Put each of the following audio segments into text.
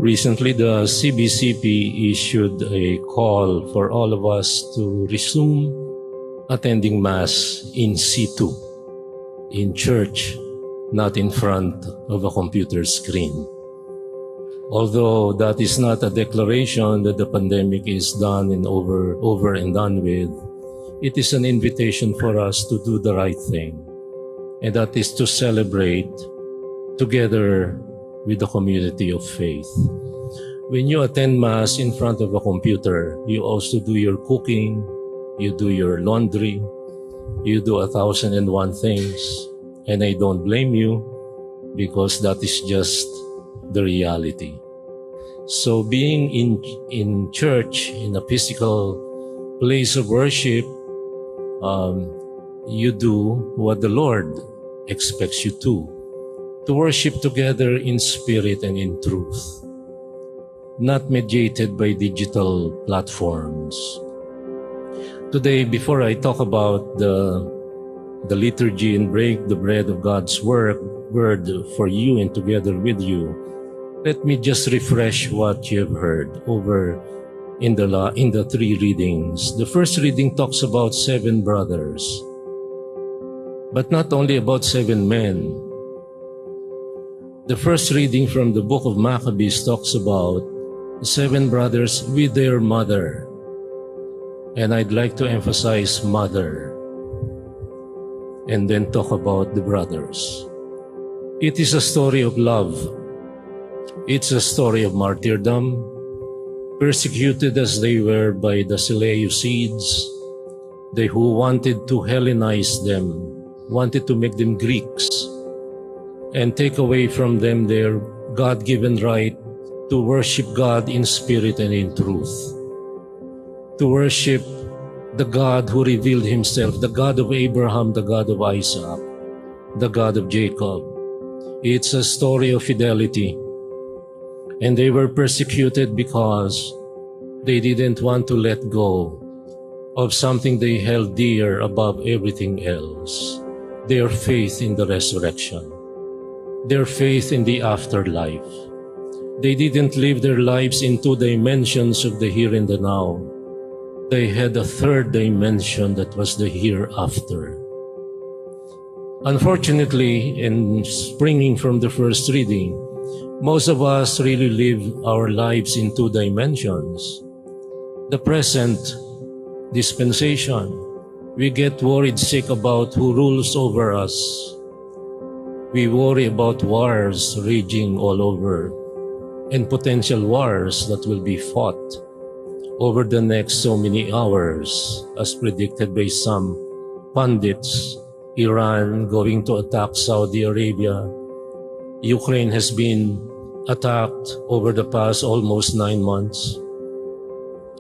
Recently, the CBCP issued a call for all of us to resume attending Mass in situ, in church, not in front of a computer screen. Although that is not a declaration that the pandemic is done and over and done with, it is an invitation for us to do the right thing, and that is to celebrate together with the community of faith. When you attend Mass in front of a computer, you also do your cooking, you do your laundry, you do 1,001 things, and I don't blame you because that is just the reality. So being in church, in a physical place of worship, you do what the Lord expects you to worship together in spirit and in truth, not mediated by digital platforms. Today, before I talk about the liturgy and break the bread of God's word for you and together with you, let me just refresh what you have heard over in the three readings. The first reading talks about 7 brothers, but not only about 7 men. The first reading from the book of Maccabees talks about 7 brothers with their mother. And I'd like to emphasize mother and then talk about the brothers. It is a story of love. It's a story of martyrdom, persecuted as they were by the Seleucids, they who wanted to Hellenize them, wanted to make them Greeks, and take away from them their God-given right to worship God in spirit and in truth, to worship the God who revealed himself, the God of Abraham, the God of Isaac, the God of Jacob. It's a story of fidelity. And they were persecuted because they didn't want to let go of something they held dear above everything else, their faith in the resurrection, their faith in the afterlife. They didn't live their lives in 2 dimensions of the here and the now. They had a 3rd dimension that was the hereafter. Unfortunately, and springing from the first reading, most of us really live our lives in 2 dimensions. The present dispensation, we get worried sick about who rules over us. We worry about wars raging all over and potential wars that will be fought over the next so many hours, as predicted by some pundits. Iran going to attack Saudi Arabia. Ukraine has been attacked over the past almost 9 months.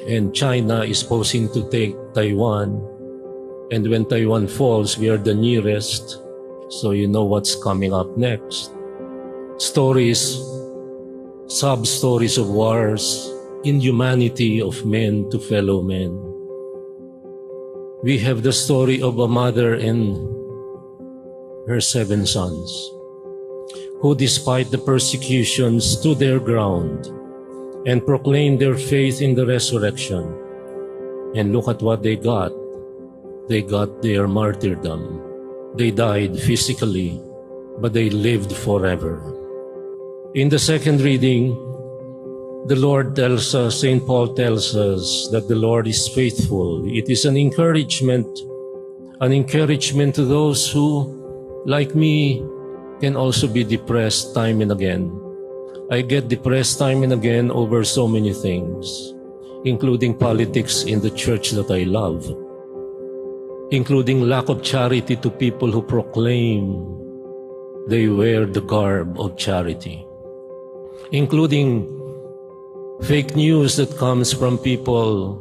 And China is posing to take Taiwan. And when Taiwan falls, we are the nearest. So you know what's coming up next. Stories, sub-stories of wars, inhumanity of men to fellow men. We have the story of a mother and her 7 sons, who despite the persecutions stood their ground and proclaimed their faith in the resurrection. And look at what they got. They got their martyrdom. They died physically, but they lived forever. In the second reading, the Lord tells us, St. Paul tells us that the Lord is faithful. It is an encouragement to those who, like me, can also be depressed time and again. I get depressed time and again over so many things, including politics in the church that I love, including lack of charity to people who proclaim they wear the garb of charity, including fake news that comes from people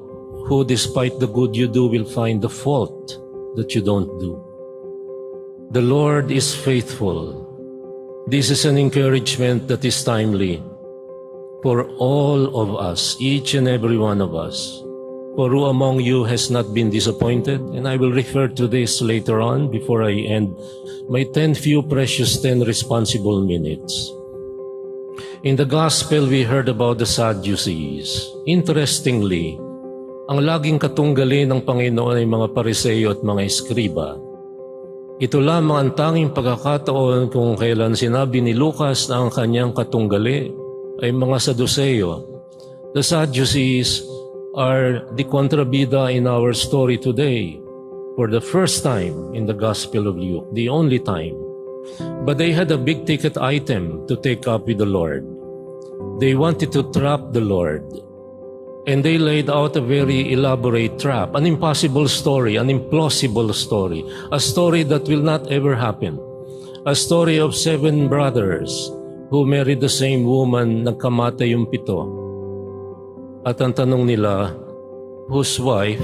who, despite the good you do, will find the fault that you don't do. The Lord is faithful. This is an encouragement that is timely for all of us, each and every one of us. For who among you has not been disappointed? And I will refer to this later on before I end my 10 few precious 10 responsible minutes. In the gospel, we heard about the Sadducees. Interestingly, ang laging katunggali ng Panginoon ay mga Pariseo at mga Eskriba. Ito lamang ang tanging pagkakataon kung kailan sinabi ni Lucas na ang kanyang katunggali ay mga Sadduseo. The Sadducees are the kontrabida in our story today for the first time in the Gospel of Luke, the only time. But they had a big-ticket item to take up with the Lord. They wanted to trap the Lord. And they laid out a very elaborate trap, an impossible story, an implausible story, a story that will not ever happen. A story of 7 brothers who married the same woman, nagkamatay yung 7. At ang tanong nila, whose wife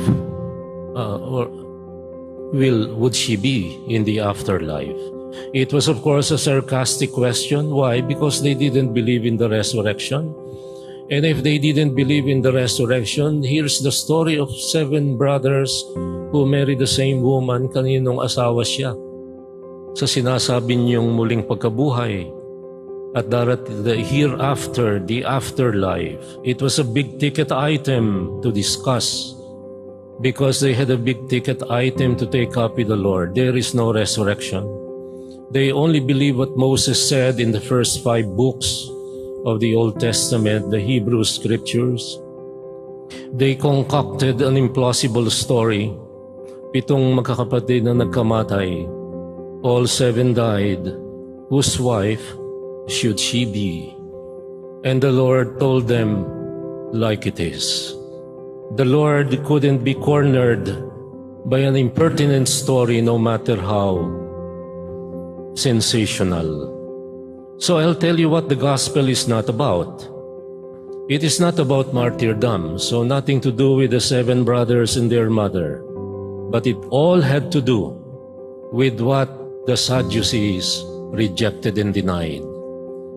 would she be in the afterlife? It was, of course, a sarcastic question. Why? Because they didn't believe in the resurrection. And if they didn't believe in the resurrection, here's the story of 7 brothers who married the same woman, kaninong asawa siya. Sa sinasabi niyong muling pagkabuhay at the hereafter, the afterlife. It was a big-ticket item to discuss because they had a big-ticket item to take up with the Lord. There is no resurrection. They only believe what Moses said in the first 5 books of the Old Testament, the Hebrew Scriptures. They concocted an implausible story. 7 magkakapatid na nagkamatay. All 7 died. Whose wife should she be? And the Lord told them like it is. The Lord couldn't be cornered by an impertinent story, no matter how sensational. So I'll tell you what the gospel is not about. It is not about martyrdom, so nothing to do with the 7 brothers and their mother. But it all had to do with what the Sadducees rejected and denied: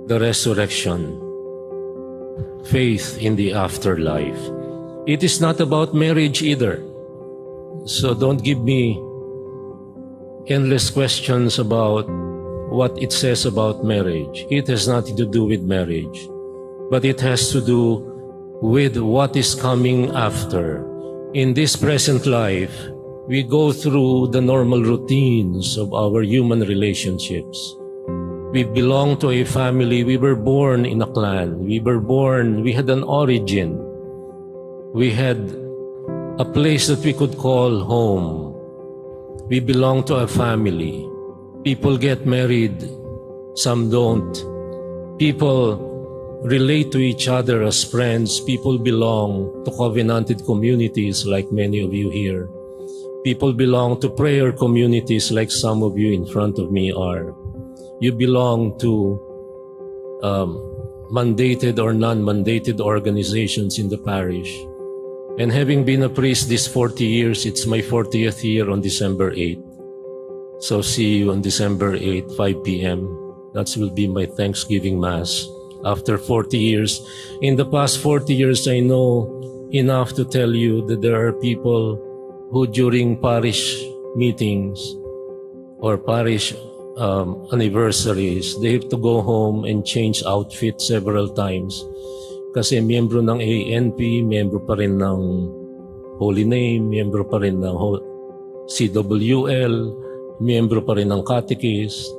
the resurrection, faith in the afterlife. It is not about marriage either. So don't give me endless questions about what it says about marriage. It has nothing to do with marriage, but it has to do with what is coming after. In this present life, we go through the normal routines of our human relationships. We belong to a family. We were born in a clan. We had an origin. We had a place that we could call home. We belong to a family. People get married, some don't. People relate to each other as friends. People belong to covenanted communities like many of you here. People belong to prayer communities like some of you in front of me are. You belong to mandated or non-mandated organizations in the parish. And having been a priest these 40 years, it's my 40th year on December 8th. So see you on December 8th, 5 p.m. That will be my Thanksgiving Mass. After 40 years, in the past 40 years, I know enough to tell you that there are people who during parish meetings or parish anniversaries, they have to go home and change outfit several times. Kasi miyembro ng ANP, miyembro pa rin ng Holy Name, miyembro pa rin ng CWL, miyembro pa rin ng Catechist.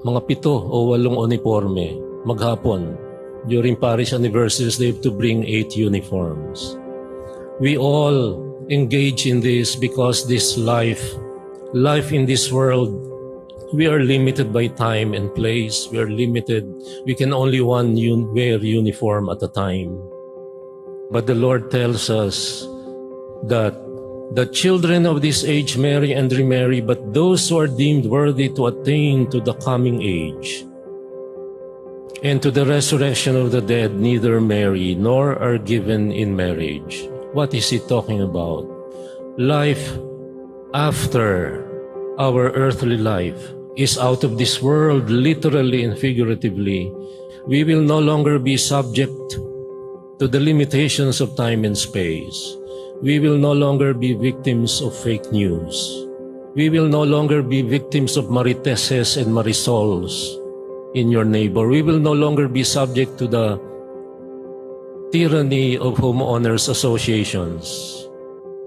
Mga 7 o 8 uniforme, maghapon. During parish anniversaries, they have to bring 8 uniforms. We all engage in this because this life in this world, we are limited by time and place. We are limited. We can only wear uniform at a time. But the Lord tells us that the children of this age marry and remarry, but those who are deemed worthy to attain to the coming age and to the resurrection of the dead neither marry nor are given in marriage. What is he talking about? Life after our earthly life is out of this world, literally and figuratively. We will no longer be subject to the limitations of time and space. We will no longer be victims of fake news. We will no longer be victims of mariteses and marisols in your neighbor. We will no longer be subject to the tyranny of homeowners associations.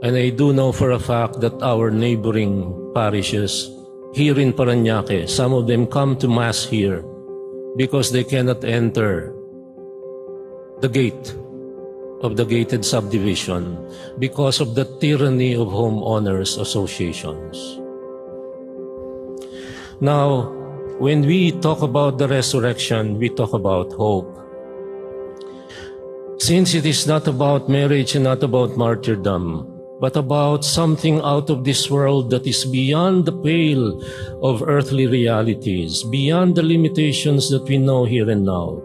And I do know for a fact that our neighboring parishes here in Parañaque, some of them come to Mass here because they cannot enter the gate of the gated subdivision because of the tyranny of homeowners associations. Now, when we talk about the resurrection, we talk about hope. Since it is not about marriage and not about martyrdom, but about something out of this world that is beyond the pale of earthly realities, beyond the limitations that we know here and now.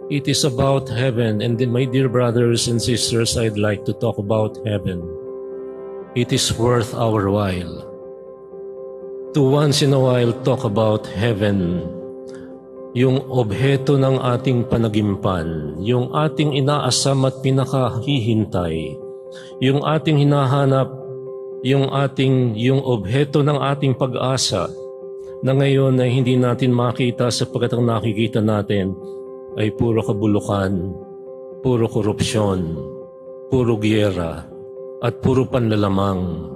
It is about heaven, and my dear brothers and sisters, I'd like to talk about heaven. It is worth our while to once in a while talk about heaven, yung obheto ng ating panagimpan, yung ating inaasam at pinakahihintay, yung ating hinahanap, yung obheto ng ating pag-asa na ngayon ay hindi natin makita sapagkat ang nakikita natin ay puro kabulukan, puro korupsyon, puro giyera, at puro panlalamang,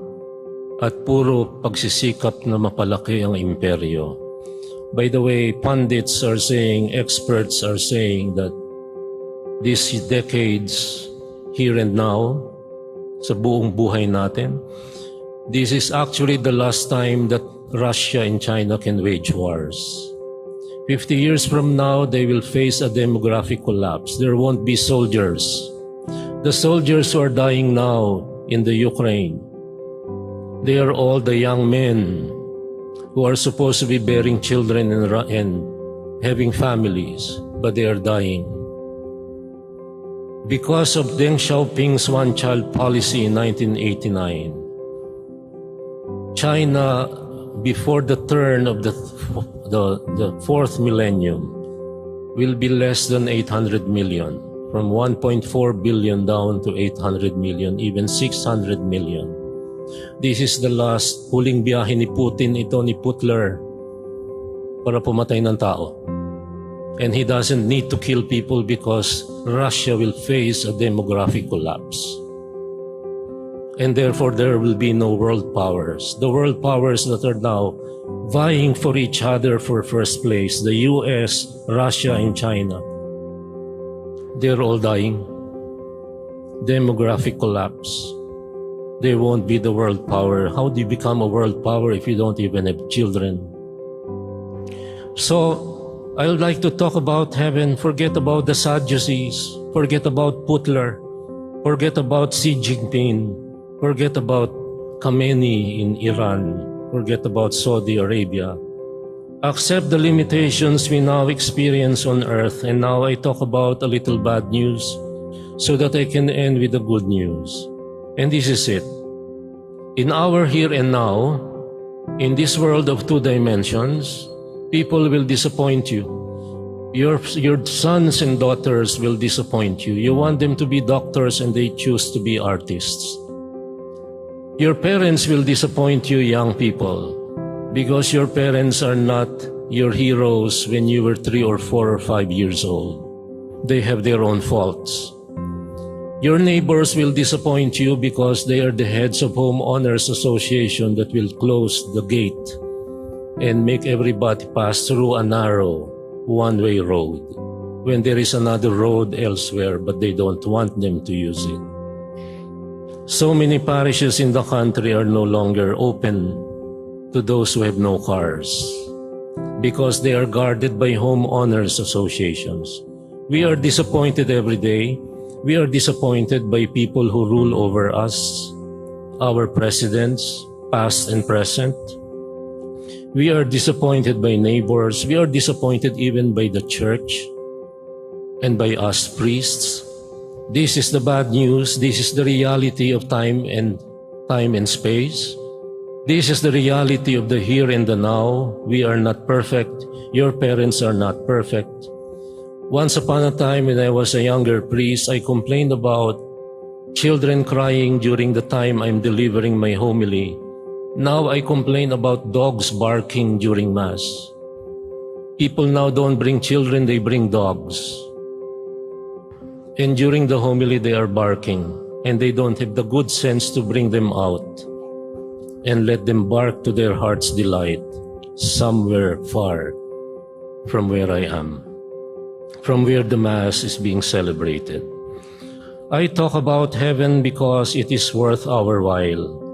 at puro pagsisikap na mapalaki ang imperyo. By the way, pundits are saying, experts are saying that these decades, here and now, sa buong buhay natin, this is actually the last time that Russia and China can wage wars. 50 years from now, they will face a demographic collapse. There won't be soldiers. The soldiers who are dying now in the Ukraine, they are all the young men who are supposed to be bearing children and having families, but they are dying. Because of Deng Xiaoping's one-child policy in 1989, China, before the turn of the fourth millennium, will be less than 800 million, from 1.4 billion down to 800 million, even 600 million. This is the last huling biyahe ni Putin, ito ni Putler, para pumatay ng tao. And he doesn't need to kill people because Russia will face a demographic collapse. And therefore, there will be no world powers. The world powers that are now vying for each other for first place, the US, Russia, and China, they're all dying. Demographic collapse. They won't be the world power. How do you become a world power if you don't even have children? So, I would like to talk about heaven. Forget about the Sadducees. Forget about Putler. Forget about Xi Jinping. Forget about Khamenei in Iran. Forget about Saudi Arabia. Accept the limitations we now experience on earth. And now I talk about a little bad news so that I can end with the good news. And this is it. In our here and now, in this world of two dimensions, people will disappoint you. Your sons and daughters will disappoint you. You want them to be doctors and they choose to be artists. Your parents will disappoint you, young people, because your parents are not your heroes when you were 3 or 4 or 5 years old. They have their own faults. Your neighbors will disappoint you because they are the heads of homeowners association that will close the gate and make everybody pass through a narrow one-way road when there is another road elsewhere, but they don't want them to use it. So many parishes in the country are no longer open to those who have no cars because they are guarded by homeowners associations. We are disappointed every day. We are disappointed by people who rule over us, our presidents, past and present. We are disappointed by neighbors. We are disappointed even by the church and by us priests. This is the bad news. This is the reality of time and space. This is the reality of the here and the now. We are not perfect. Your parents are not perfect. Once upon a time when I was a younger priest, I complained about children crying during the time I'm delivering my homily. Now I complain about dogs barking during Mass. People now don't bring children, they bring dogs. And during the homily, they are barking, and they don't have the good sense to bring them out and let them bark to their heart's delight somewhere far from where I am, from where the Mass is being celebrated. I talk about heaven because it is worth our while.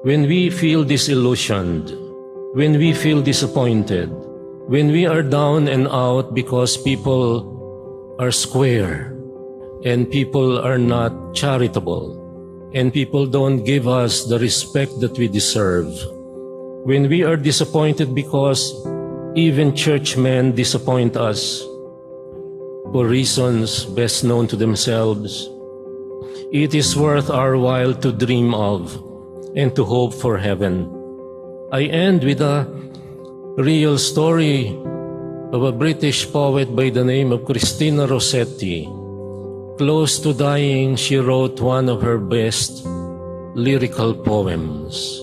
When we feel disillusioned, when we feel disappointed, when we are down and out because people are square and people are not charitable and people don't give us the respect that we deserve, when we are disappointed because even churchmen disappoint us for reasons best known to themselves, it is worth our while to dream of and to hope for heaven. I end with a real story of a British poet by the name of Christina Rossetti. Close to dying, she wrote one of her best lyrical poems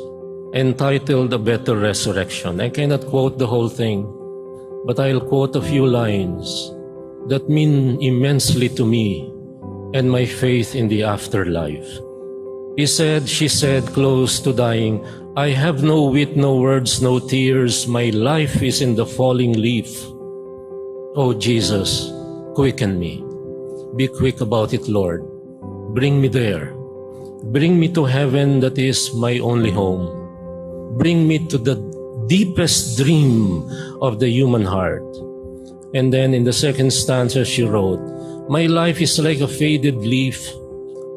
entitled A Better Resurrection. I cannot quote the whole thing, but I'll quote a few lines that mean immensely to me and my faith in the afterlife. She said, close to dying, I have no wit, no words, no tears. My life is in the falling leaf. Oh Jesus, quicken me. Be quick about it, Lord. Bring me there. Bring me to heaven that is my only home. Bring me to the deepest dream of the human heart. And then in the second stanza she wrote, my life is like a faded leaf.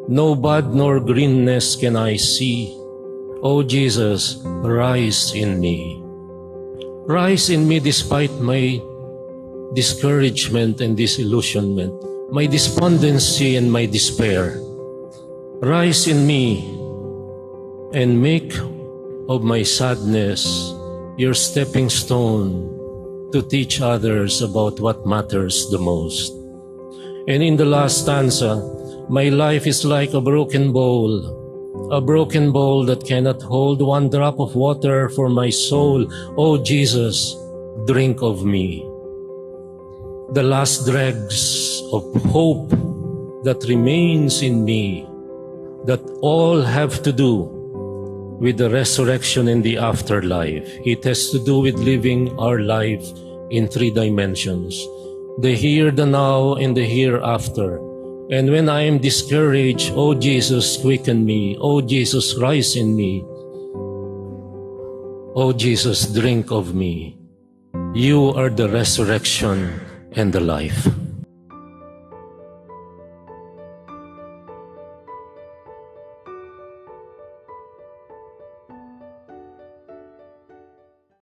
No bud nor greenness can I see. Oh Jesus, rise in me. Rise in me despite my discouragement and disillusionment, my despondency and my despair. Rise in me and make of my sadness your stepping stone to teach others about what matters the most. And in the last stanza, my life is like a broken bowl that cannot hold one drop of water for my soul. Oh Jesus, drink of me. The last dregs of hope that remains in me, that all have to do with the resurrection and the afterlife. It has to do with living our life in 3 dimensions, the here, the now, and the hereafter. And when I am discouraged, oh Jesus, quicken me. Oh Jesus, rise in me. Oh Jesus, drink of me. You are the resurrection and the life.